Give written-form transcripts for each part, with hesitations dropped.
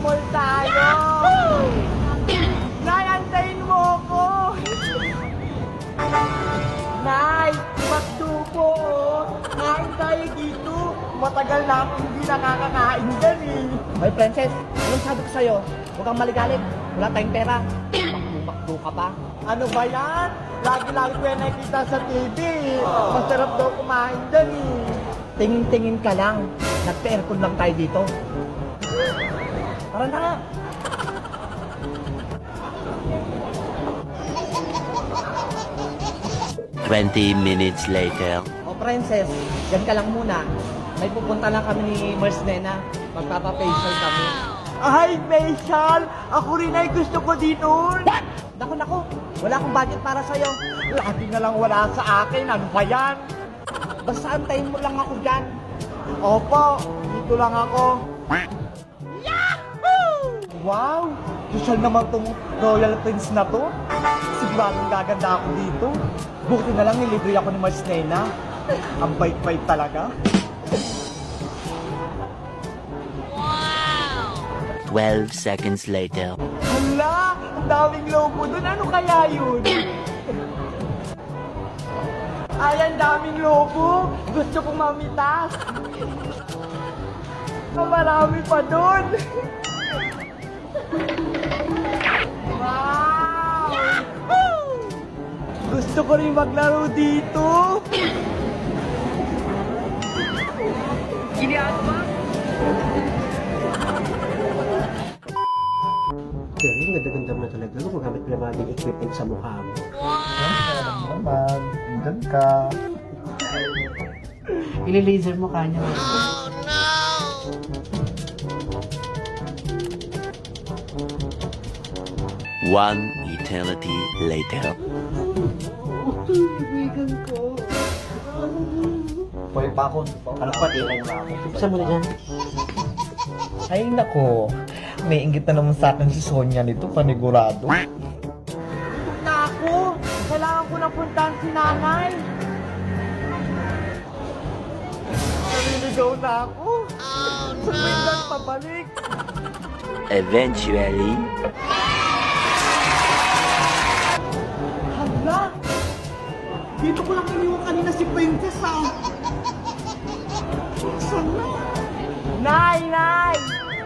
mall tayo. Nay, antayin mo ako. Nay, magtupo. Kain tayo dito. Matagal na akong hindi nakakakain dyan eh. Hoy, Princess, anong sabi ko sa'yo? Huwag kang maligalit. Wala tayong pera. Bakto ka pa. Ano ba yan? Lagi-lagi ko yan nakikita sa TV. Masarap daw kumain dyan eh. Tingin-tingin ka lang. Nagpa-aircon lang tayo dito. Tara na. "20 minutes later." O, Princess, yan ka lang muna. May pupunta lang kami ni Mars Nena. Magpapa-facial kami. Ay, facial! Ako rin ay gusto ko din nun. Naku, wala akong budget para sa'yo. Lagi na lang wala sa akin. Ano ba yan? Basta antayin mo lang ako dyan. Opo, dito lang ako. Wow! Social naman tong Royal Prince na to. Siguradong gaganda ako dito. Buti na lang nilibre ako ni Mars Nena. Ang bait-bait talaga. 12 seconds later. Hala! Ang daming lobo dun. Ano kaya yun? Ay, ang daming lobo. Gusto kong mamitas. Marami pa dun. Wow! Gusto ko rin maglaro dito. Pero yung ganda-ganda mo na talaga. Gumagamit mo na mga big equipment sa mukha mo. Naman, andun ka. Ili-laser mo kanya. One eternity later. Pwede pa ako. Ano pa, tingnan mo ako. Saan mo na dyan? Ay, nako. May inggit na naman sa akin si Sonia nito, panigurado. Naku! Kailangan ko na puntahan si nanay. Naliligaw na ako. Oh, no! Saan pabalik? Eventually. Hala! Dito ko lang iniwan kanina si Princess, ah. Saan na? Nay! Nay!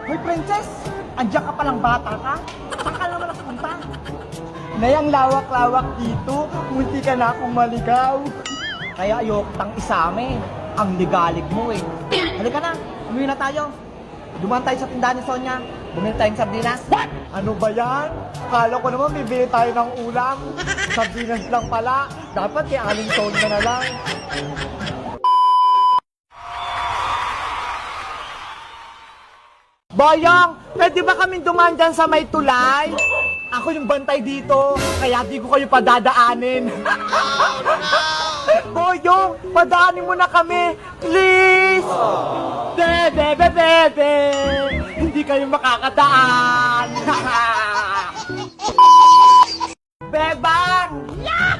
Hoy, Princess! Andiyan ka palang bata ka? Saan ka naman nakapunta? Nay, ang lawak-lawak dito. Munti ka na akong maligaw. Kaya ayoko tang isame. Ang ligalig mo eh. Halika na, umuwi na tayo. Dumaan tayo sa tindahan ni Sonia. Bumili tayong sardinas. Ano ba yan? Kala ko naman bibili tayo ng ulam. Sardinas lang pala. Dapat kay Aling Sonia na lang. Bayang, pwede ba kaming dumaan dyan sa may tulay? Ako yung bantay dito, kaya di ko kayo padadaanin. Boyong, padaanin mo na kami, please! Bebe, bebe, bebe! Hindi kayo makakadaan! Bebang!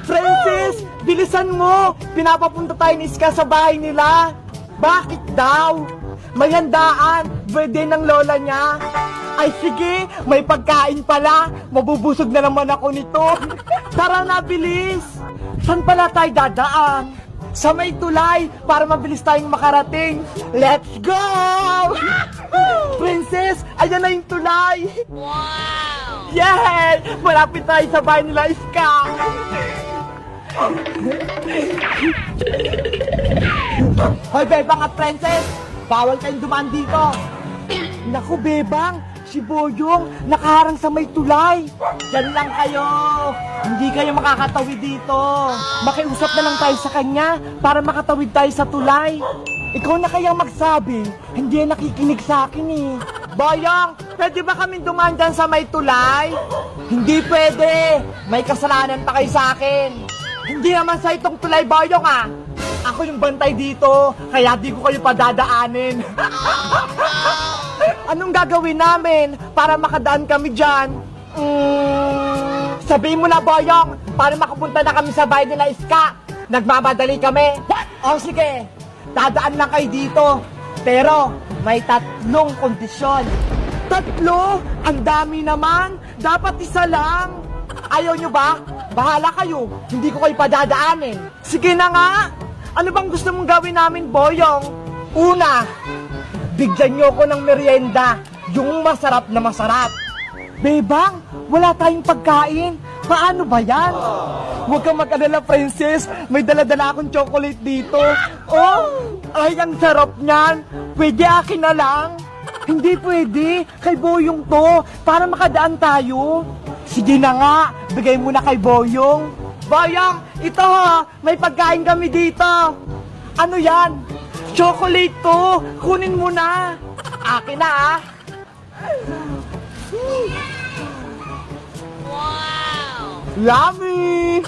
Princess, bilisan mo! Pinapapunta tayo ni Iska sa bahay nila. Bakit daw? May handaan, birthday ng lola niya. Ay sige, may pagkain pala. Mabubusog na naman ako nito. Tara na, bilis. Saan pala tayo dadaan? Sa may tulay, para mabilis tayong makarating. Let's go! Princess, ayan na yung tulay. Wow! Yay! Malapit tayo sa bahay nila Iska. Hoy, Bebang at Princess! Bawal kayong dumaan dito! Naku, Bebang! Si Boyong nakaharang sa may tulay! Diyan lang kayo! Hindi kayo makakatawid dito! Makiusap na lang tayo sa kanya para makatawid tayo sa tulay! Ikaw na kayang magsabi, hindi yan nakikinig sa akin eh! Boyong, pwede ba kaming dumaan dyan sa may tulay? Hindi pwede! May kasalanan pa kayo sa akin! Hindi naman sa itong tulay, Boyong ah! Ako yung bantay dito, kaya di ko kayo padadaanin. Anong gagawin namin para makadaan kami dyan? Sabihin mo na, Boyong, para makapunta na kami sa bahay nila Iska. Nagmamadali kami. O sige, dadaan lang kayo dito. Pero may 3 kondisyon. Tatlo? Ang dami naman. Dapat isa lang. Ayaw nyo ba? Bahala kayo. Hindi ko kayo padadaanin. Sige na nga. Ano bang gusto mong gawin namin, Boyong? Una, bigyan nyo ko ng merienda. Yung masarap na masarap. Bebang, wala tayong pagkain. Paano ba yan? Huwag kang mag-alala, princess. May dala-dala akong chocolate dito. Oh, ay, ang sarap niyan. Pwede akin na lang. Hindi pwede. Kay Boyong to. Para makadaan tayo. Sige na nga. Bigay mo na kay Boyong. Boyong, ito ha. May pagkain kami dito. Ano yan? Chocolate to. Kunin mo na. Akin na ha. Yummy!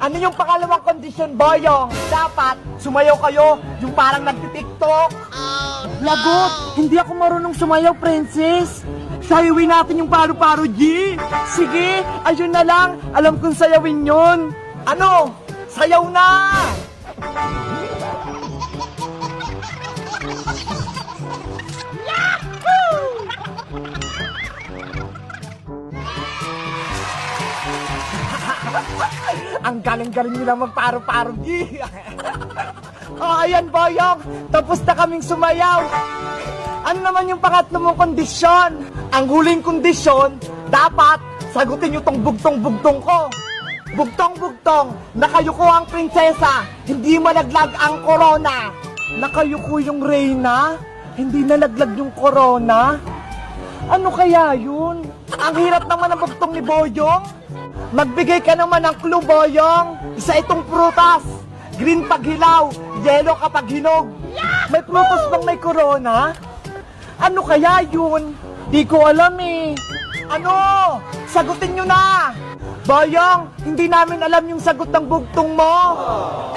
Ano yung pangalawang kondisyon, Boyong? Dapat, sumayaw kayo, yung parang nagtitiktok. Lagot! Hindi ako marunong sumayaw, princess. Sayawin natin yung paru-paro, G. Sige, ayun na lang. Alam kong sayawin yun. Ano? Sayaw na! Ang galing-galing nila magparo-paro, G. Oh, ayan, Boyong. Tapos na kaming sumayaw. Ano naman yung pangatlo mong kondisyon? Ang huling kondisyon, dapat sagutin nyo tong bugtong-bugtong ko. Bugtong-bugtong, nakayuko ang prinsesa, hindi malaglag ang corona. Nakayuko yung reyna, hindi nalaglag yung corona. Ano kaya yun? Ang hirap naman ng bugtong ni Boyong. Magbigay ka naman ng clue, Boyong. Isa itong prutas. Green pag hilaw, yellow kapag hinog. May prutas bang may corona? Ano kaya yun? Di ko alam eh. Ano? Sagutin nyo na! Boyong, hindi namin alam yung sagot ng bugtong mo.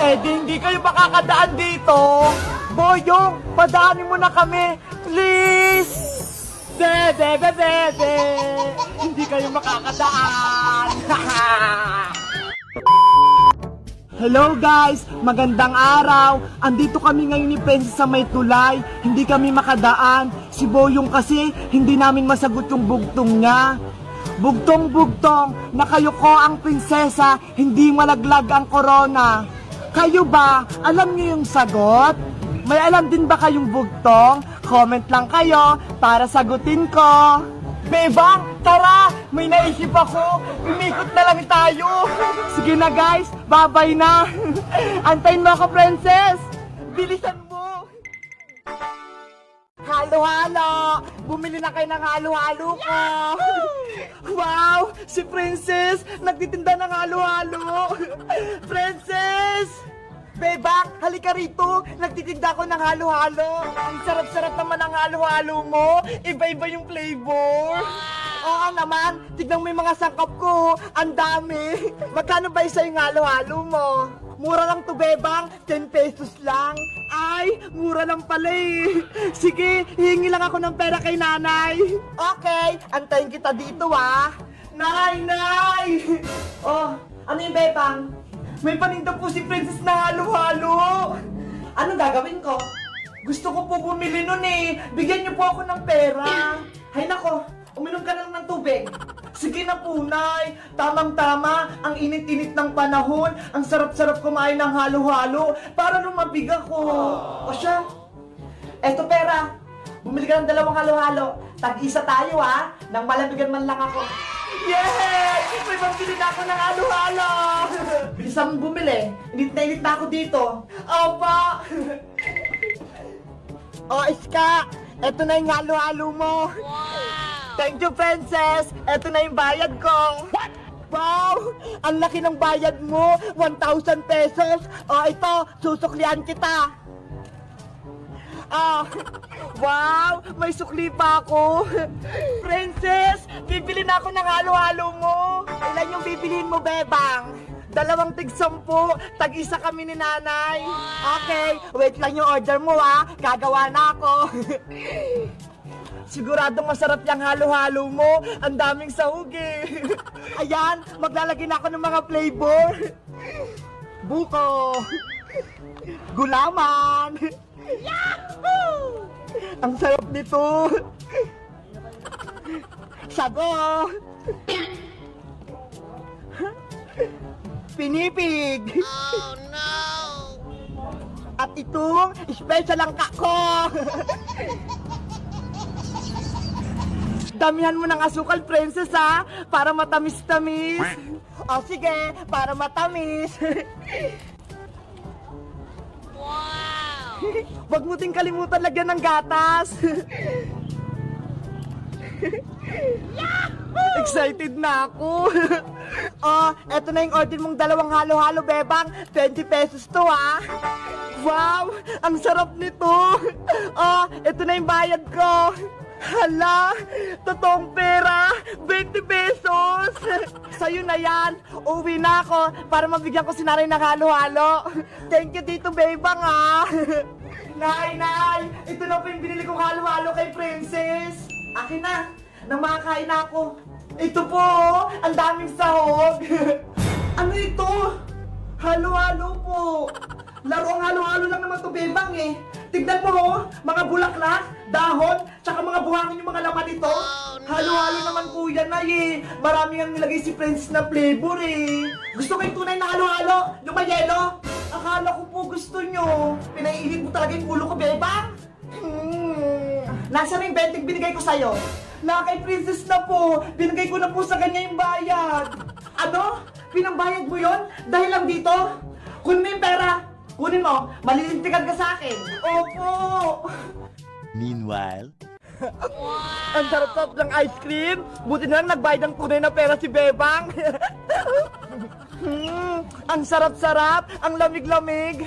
Eh di hindi kayo makakadaan dito. Boyong, padaanin mo na kami. Please! Bebe, bebe, bebe! Hindi kayo makakadaan. Hello guys! Magandang araw! Andito kami ngayon ni Princess sa may tulay. Hindi kami makadaan. Si Boyong kasi hindi namin masagot yung bugtong niya. Bugtong-bugtong, nakayuko ang prinsesa, hindi malaglag ang corona. Kayo ba? Alam niyo yung sagot? May alam din ba kayong bugtong? Comment lang kayo para sagutin ko. Bebang, tara! May naisip ako. Umikot na lang tayo. Sige na guys, bye-bye na. Antayin mo ako, princess. Bilisan mo. Halo-halo! Bumili na kayo ng halo-halo ko! Wow! Si Princess! Nagtitinda ng halo-halo! Princess! Bebang, halika rito! Nagtitinda ko ng halo-halo! Ang sarap-sarap naman ng halo-halo mo! Iba-iba yung flavor! Oo naman! Tignan mo yung mga sangkap ko! Ang dami! Magkano ba isa yung halo-halo mo? Mura lang to, Bebang. 10 pesos lang. Ay, mura lang pala eh. Sige, hihingi lang ako ng pera kay nanay. Okay, antayin kita dito ah. Nay, nay! Oh, ano yung Bebang? May paninda po si Princess na halo-halo. Anong gagawin ko? Gusto ko po bumili nun eh. Bigyan niyo po ako ng pera. Hay nako, uminom ka lang ng tubig. Sige na po, Nay. Tamang-tama, ang init-init ng panahon. Ang sarap-sarap kumain ng halo-halo para lumabig ako. O siya, eto pera. Bumili ka ng 2 halo-halo. Tag-isa tayo ha, nang malamigan man lang ako. Yay! May pambili na ako ng halo-halo. Bilisan mo bumili. Init na ako dito. Opo. O, Iska, eto na yung halo-halo mo. Thank you, Princess! Eto na yung bayad ko! What? Wow! Ang laki ng bayad mo! 1,000 pesos! O ito, susuklian kita! Ah! Wow! May sukli pa ako! Princess! Bibili na ako ng halo-halo mo! Ilan yung bibiliin mo, Bebang? 2 tig-10, tag-isa kami ni nanay! Okay, wait lang yung order mo ha! Gagawa na ako! Siguradong masarap yung halo-halo mo. Ang daming sahog eh. Ayan, maglalagay na ako ng mga flavor. Buko. Gulaman. Yahoo! Ang sarap nito. Sago! Pinipig! Oh no! At itong special ang kako! Damihan mo ng asukal, princess, ha? Para matamis-tamis. O sige, para matamis. Wow! Wag mo din kalimutan lagyan ng gatas. Excited na ako. Oh, eto na yung order mong dalawang halo-halo, bebang. 20 pesos to, ha? Wow, ang sarap nito. Oh, eto na yung bayad ko. Hala, totoong pera, 20 pesos. Sa'yo na yan, uwi na ako para mabigyan ko si nanay ng halo-halo. Thank you dito, bebang, ha. Nay, ito na po yung binili kong halo-halo kay Princess. Akin na, nang makakain na ako. Ito po, ang daming sahog. Ano ito? Halo-halo po. Laro ang halo-halo lang naman to, bebang, eh. Tignan mo, oh, mga bulaklak, dahon, tsaka mga buhangin yung mga laman nito. Halo-halo naman po yan, ay, eh. Maraming ang nilagay si Princess na flavor, eh. Gusto ko yung tunay na halo-halo, yung may yelo. Akala ko po gusto nyo. Pinaiinit mo talaga yung ulo ko, bebang. Nasaan na yung 20 binigay ko sa'yo? Na kay Princess na po. Binigay ko na po sa kanya yung bayad. Ano? Pinambayad mo yon? Dahil lang dito? Kunin mo yung pera. Kunin mo. Malilintikan ka sa akin. Opo. Meanwhile, Ang sarap-sarap ng ice cream. Buti na lang nagbayad ng tunay na pera si Bebang. Ang sarap-sarap. Ang lamig-lamig.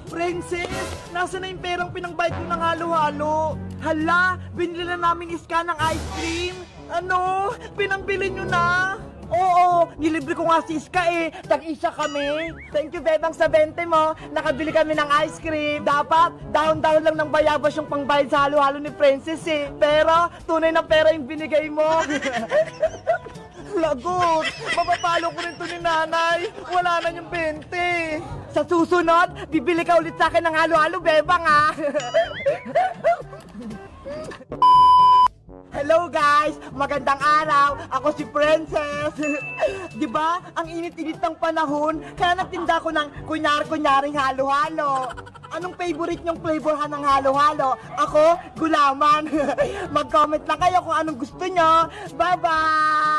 Princess, nasa na yung perang pinangbayad ko ng halo-halo? Hala, binili na namin iska ng ice cream. Ano? Pinambili nyo na? Oo, nilibre ko nga si Iska, eh. Tag-isa kami. Thank you, Bebang, sa 20 mo. Nakabili kami ng ice cream. Dapat, dahon-dahon lang ng bayabas yung pangbayad sa halo-halo ni Princess, eh. Pero, tunay na pera yung binigay mo. Lagot! Mapapalo ko rin to ni nanay. Wala na yung 20. Sa susunod, bibili ka ulit sa akin ng halo-halo, Bebang, ah. Hello guys! Magandang araw! Ako si Princess! Di ba? Ang init-init ng panahon, kaya nagtinda ko ng kunyari-kunyaring halo-halo. Anong favorite nyong flavorhan ng halo-halo? Ako, gulaman. Mag-comment lang kayo kung anong gusto nyo. Bye-bye!